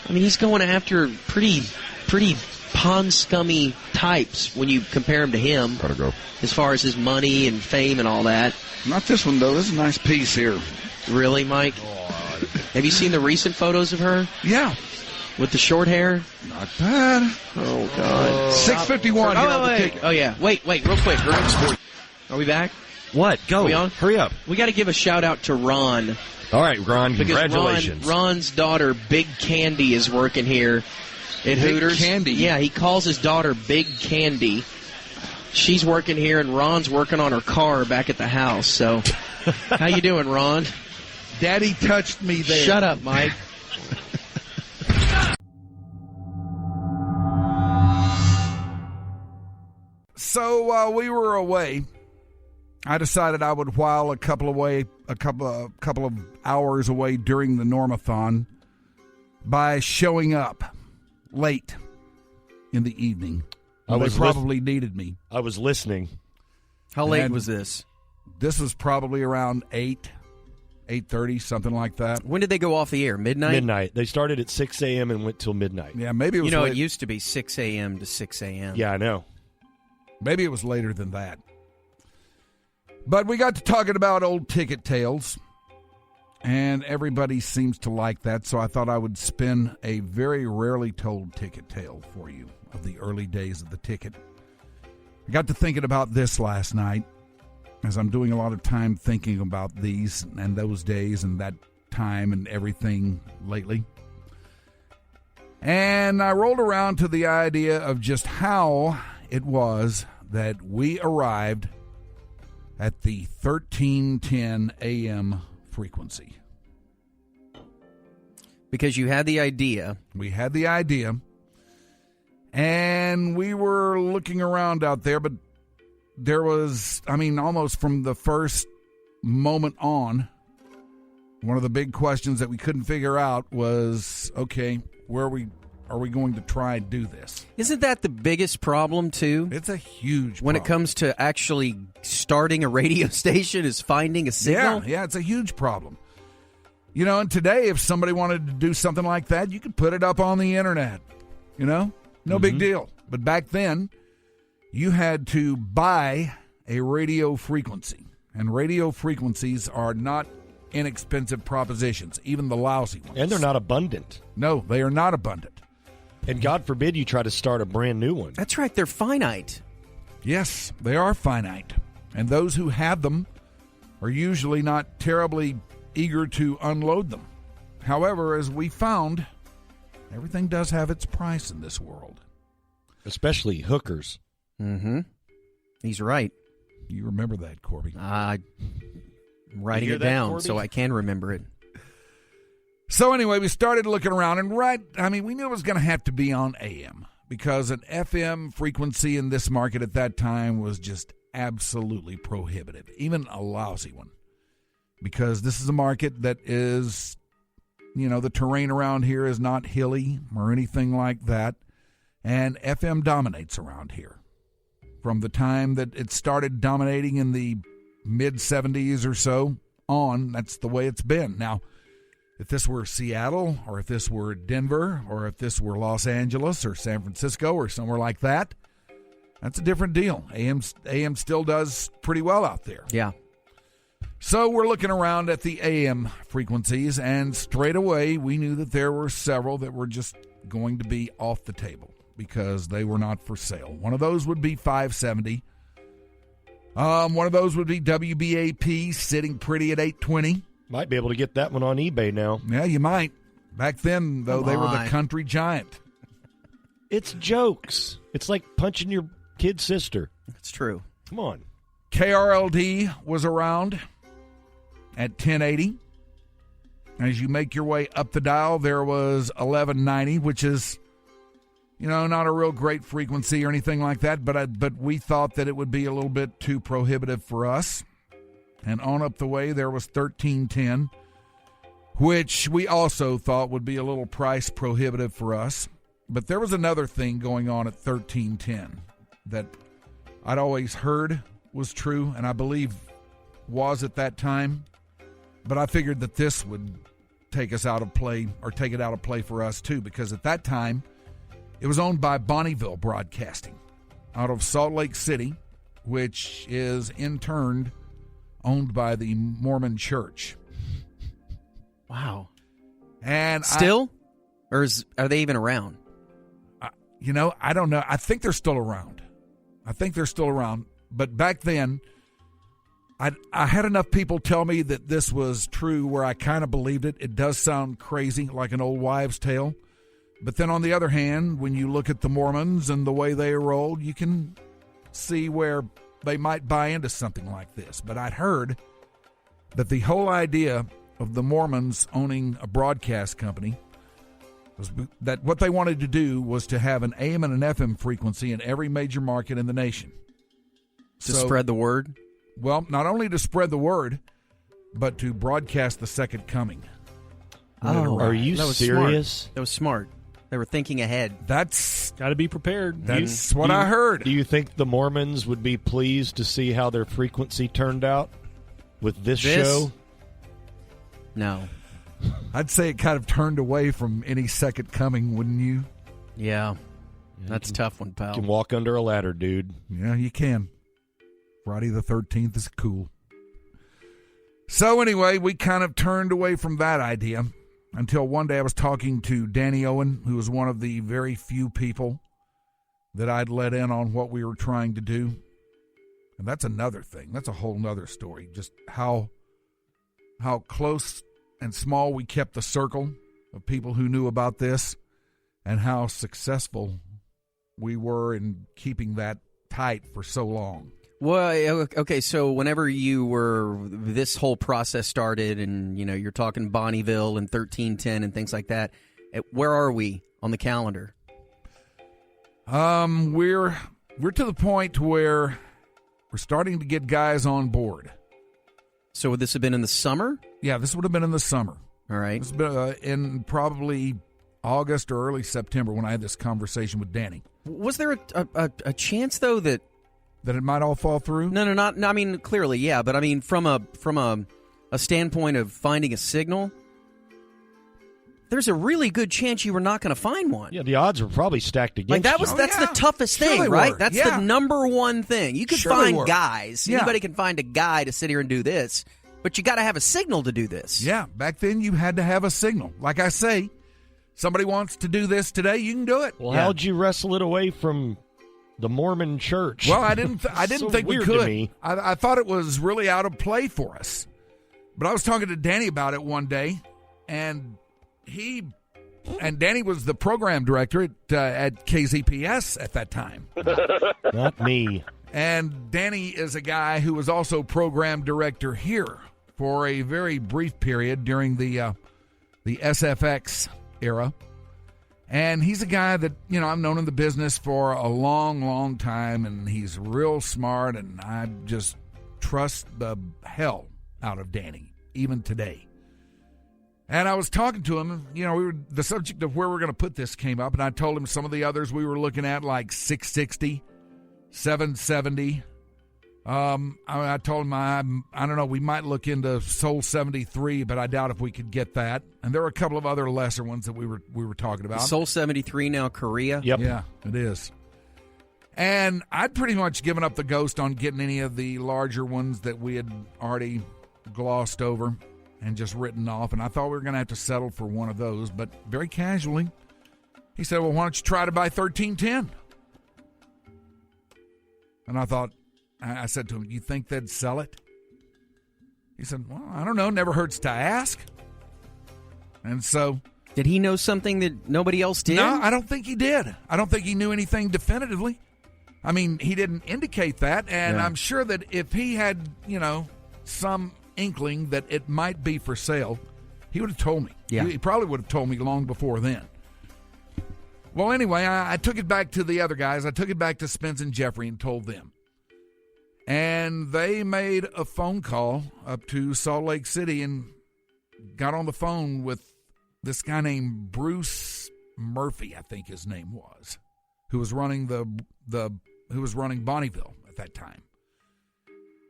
I mean, he's going after pretty pond scummy types when you compare him to him. Gotta go. As far as his money and fame and all that. Not this one, though. This is a nice piece here. Really, Mike? Have you seen the recent photos of her? Yeah. With the short hair? Not bad. Oh, God. 6:51 here on the ticket. Oh, yeah. Wait, real quick. Are we back? What? Go. Are we on? Hurry up. We got to give a shout-out to Ron. All right, Ron, congratulations. Because Ron's daughter, Big Candy, is working here at Hooters. Big Candy? Yeah, he calls his daughter Big Candy. She's working here, and Ron's working on her car back at the house. So, how you doing, Ron? Daddy touched me there. Shut up, Mike. So while we were away, I decided I would while a couple of hours away during the Normathon by showing up late in the evening. They probably needed me. I was listening. How late was this? This was probably around 8:30, something like that. When did they go off the air? Midnight? Midnight. They started at 6 a.m. and went till midnight. Yeah, maybe it was it used to be 6 a.m. to 6 a.m. Yeah, I know. Maybe it was later than that. But we got to talking about old ticket tales, and everybody seems to like that, so I thought I would spin a very rarely told ticket tale for you of the early days of the ticket. I got to thinking about this last night, as I'm doing a lot of time thinking about these and those days and that time and everything lately. And I rolled around to the idea of just how it was that we arrived at the 1310 a.m. frequency. Because you had the idea. We had the idea. And we were looking around out there, but there was, almost from the first moment on, one of the big questions that we couldn't figure out was, okay, where are we going to try and do this? Isn't that the biggest problem, too? It's a huge problem. When it comes to actually starting a radio station, is finding a signal? Yeah, it's a huge problem. And today, if somebody wanted to do something like that, you could put it up on the internet. No big deal. But back then, you had to buy a radio frequency. And radio frequencies are not inexpensive propositions, even the lousy ones. And they're not abundant. No, they are not abundant. And God forbid you try to start a brand new one. That's right, they're finite. Yes, they are finite. And those who have them are usually not terribly eager to unload them. However, as we found, everything does have its price in this world. Especially hookers. Mm-hmm. He's right. You remember that, Corby. I'm writing it down so I can remember it. So anyway, we started looking around, and we knew it was going to have to be on AM, because an FM frequency in this market at that time was just absolutely prohibitive, even a lousy one, because this is a market that is, the terrain around here is not hilly or anything like that, and FM dominates around here. From the time that it started dominating in the mid-'70s or so on, that's the way it's been. Now, if this were Seattle, or if this were Denver, or if this were Los Angeles or San Francisco or somewhere like that, that's a different deal. AM still does pretty well out there. Yeah. So we're looking around at the AM frequencies, and straight away we knew that there were several that were just going to be off the table because they were not for sale. One of those would be 570. One of those would be WBAP, sitting pretty at 820. Might be able to get that one on eBay now. Yeah, you might. Back then, though, they were the country giant. It's jokes. It's like punching your kid sister. It's true. Come on. KRLD was around at 1080. As you make your way up the dial, there was 1190, which is, not a real great frequency or anything like that, but we thought that it would be a little bit too prohibitive for us. And on up the way, there was 1310, which we also thought would be a little price prohibitive for us. But there was another thing going on at 1310 that I'd always heard was true, and I believe was at that time. But I figured that this would take it out of play for us too, because at that time, it was owned by Bonneville Broadcasting out of Salt Lake City, which is in turn owned by the Mormon Church. Wow. And still? Or are they even around? I don't know. I think they're still around. But back then, I had enough people tell me that this was true where I kind of believed it. It does sound crazy, like an old wives' tale. But then on the other hand, when you look at the Mormons and the way they roll, you can see where they might buy into something like this. But I'd heard that the whole idea of the Mormons owning a broadcast company was that what they wanted to do was to have an AM and an FM frequency in every major market in the nation. To spread the word? Well, not only to spread the word, but to broadcast the second coming. Oh, are you serious? Smart. That was smart. They were thinking ahead. That's got to be prepared. That's what I heard. Do you think the Mormons would be pleased to see how their frequency turned out with this show? No. I'd say it kind of turned away from any second coming, wouldn't you? Yeah. That's a tough one, pal. You can walk under a ladder, dude. Yeah, you can. Friday the 13th is cool. So anyway, we kind of turned away from that idea until one day I was talking to Danny Owen, who was one of the very few people that I'd let in on what we were trying to do. And that's another thing. That's a whole nother story. Just how close and small we kept the circle of people who knew about this and how successful we were in keeping that tight for so long. Well, okay, so whenever this whole process started and, you're talking Bonneville and 1310 and things like that, where are we on the calendar? We're to the point where we're starting to get guys on board. So would this have been in the summer? Yeah, this would have been in the summer. All right. This would have been in probably August or early September when I had this conversation with Danny. Was there a chance, though, that it might all fall through? No, I mean, clearly, yeah. But I mean, from a standpoint of finding a signal, there's a really good chance you were not going to find one. Yeah, the odds were probably stacked against you. That's the toughest thing, right? That's the number one thing. You could find guys. Yeah. Anybody can find a guy to sit here and do this, but you got to have a signal to do this. Yeah, back then you had to have a signal. Like I say, somebody wants to do this today, you can do it. Well, how'd you wrestle it away from the Mormon Church? Well, I didn't so think we weird could. To me. I thought it was really out of play for us. But I was talking to Danny about it one day, and Danny was the program director at KZPS at that time. Not me. And Danny is a guy who was also program director here for a very brief period during the SFX era. And he's a guy that, I've known in the business for a long, long time, and he's real smart, and I just trust the hell out of Danny, even today. And I was talking to him, the subject of where we're going to put this came up, and I told him some of the others we were looking at, like 660, 770. I told him, I don't know, we might look into Soul 73, but I doubt if we could get that. And there were a couple of other lesser ones that we were talking about. Soul 73 now Korea? Yep. Yeah, it is. And I'd pretty much given up the ghost on getting any of the larger ones that we had already glossed over and just written off. And I thought we were going to have to settle for one of those. But very casually, he said, well, why don't you try to buy 1310? And I said to him, you think they'd sell it? He said, well, I don't know. Never hurts to ask. And so... Did he know something that nobody else did? No, I don't think he did. I don't think he knew anything definitively. I mean, he didn't indicate that. And I'm sure that if he had, some inkling that it might be for sale, he would have told me. Yeah. He probably would have told me long before then. Well, anyway, I took it back to the other guys. I took it back to Spence and Jeffrey and told them. And they made a phone call up to Salt Lake City and got on the phone with this guy named Bruce Murphy, I think his name was, who was running who was running Bonneville at that time.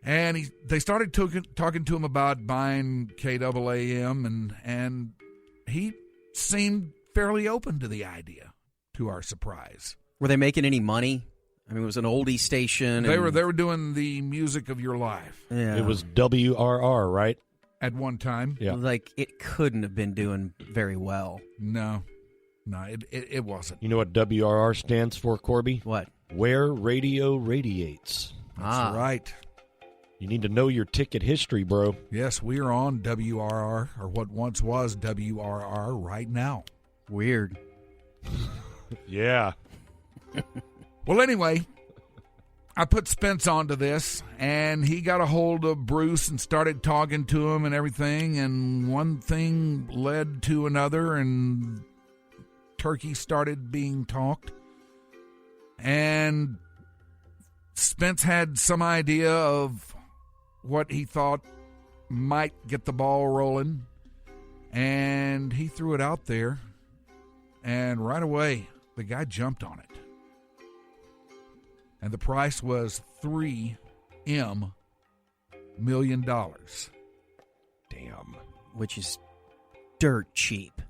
And they started talking to him about buying KAAM, and he seemed fairly open to the idea, to our surprise. Were they making any money? I mean, it was an oldie station. They were doing the music of your life. Yeah. It was WRR, right? At one time. Yeah. Like, it couldn't have been doing very well. No, it wasn't. You know what WRR stands for, Corby? What? Where radio radiates. That's right. You need to know your ticket history, bro. Yes, we are on WRR, or what once was WRR, right now. Weird. Yeah. Well, anyway, I put Spence onto this, and he got a hold of Bruce and started talking to him and everything, and one thing led to another, and turkey started being talked. And Spence had some idea of what he thought might get the ball rolling, and he threw it out there, and right away, the guy jumped on it. And the price was $3 million. Damn. Which is dirt cheap.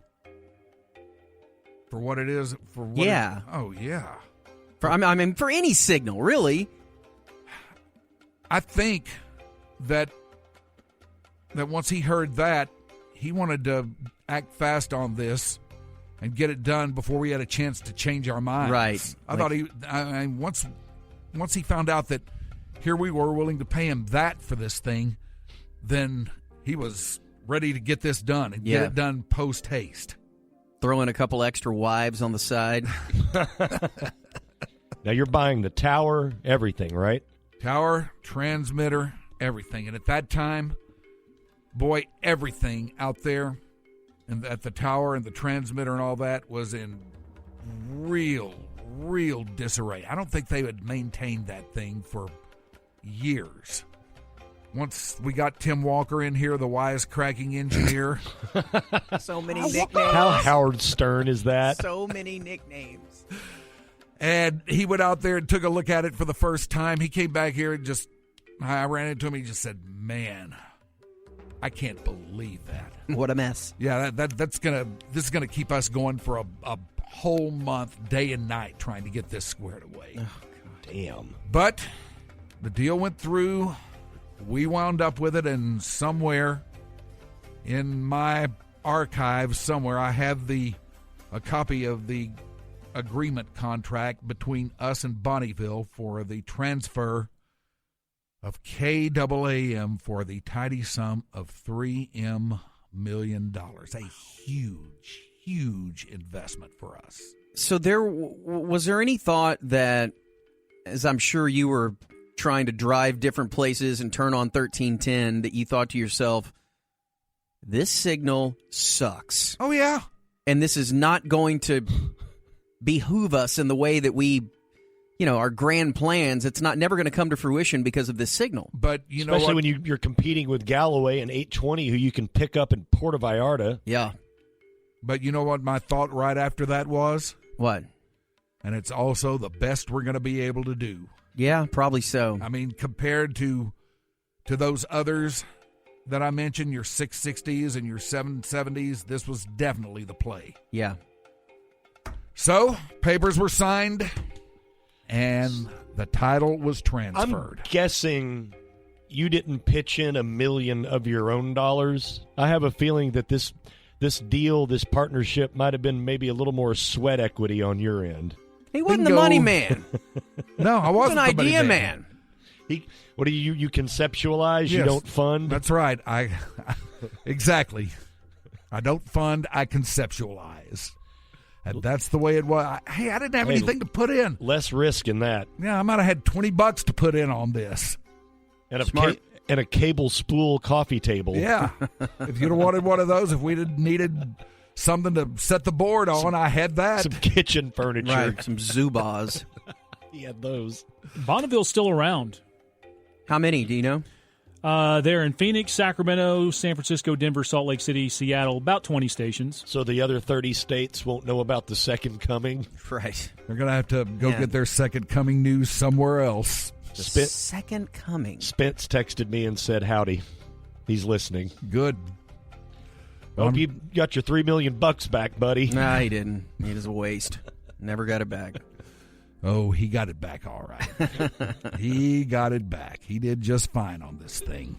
For what it is? For what yeah. Yeah. I mean, for any signal, really. I think that once he heard that, he wanted to act fast on this and get it done before we had a chance to change our minds. Right. I thought once he found out that here we were willing to pay him that for this thing, then he was ready to get this done and get it done post haste. Throw in a couple extra wives on the side. Now you're buying the tower, everything, right? Tower, transmitter, everything. And at that time, boy, everything out there and at the tower and the transmitter and all that was in real disarray. I don't think they had maintained that thing for years. Once we got Tim Walker in here, the wisecracking engineer. So many nicknames. How Howard Stern is that? So many nicknames. And he went out there and took a look at it for the first time. He came back here and I ran into him. He just said, "Man, I can't believe that. What a mess." Yeah, this is gonna keep us going for a whole month, day and night, trying to get this squared away. Oh, God. Damn. But the deal went through. We wound up with it, and somewhere in my archive, somewhere I have a copy of the agreement contract between us and Bonneville for the transfer of KAAM for the tidy sum of $3 million. A huge investment for us. So was there any thought that, as I'm sure you were trying to drive different places and turn on 1310, that you thought to yourself, this signal sucks. Oh, yeah. And this is not going to behoove us in the way that we, our grand plans. It's never going to come to fruition because of this signal. But especially when you're competing with Galloway and 820, who you can pick up in Puerto Vallarta. Yeah. But you know what my thought right after that was? What? And it's also the best we're going to be able to do. Yeah, probably so. I mean, compared to those others that I mentioned, your 660s and your 770s, this was definitely the play. Yeah. So, papers were signed, and the title was transferred. I'm guessing you didn't pitch in $1 million of your own dollars. I have a feeling that this deal, this partnership, might have been maybe a little more sweat equity on your end. He wasn't the money man. No, I wasn't an the money idea man. What do you conceptualize? Yes, you don't fund? That's right. Exactly. I don't fund, I conceptualize. And that's the way it was. I didn't have anything to put in. Less risk in that. Yeah, I might have had $20 to put in on this. And and a cable spool coffee table. Yeah. If you'd have wanted one of those, if we'd have needed something to set the board on, I had that. Some kitchen furniture. Right, some Zubaz. He had those. Bonneville's still around. How many, do you know? They're in Phoenix, Sacramento, San Francisco, Denver, Salt Lake City, Seattle, about 20 stations. So the other 30 states won't know about the second coming? Right. They're going to have to go get their second coming news somewhere else. Second coming. Spence texted me and said, howdy. He's listening. Good. Hope you got your $3 million back, buddy. Nah, he didn't. He was a waste. Never got it back. Oh, he got it back all right. He got it back. He did just fine on this thing.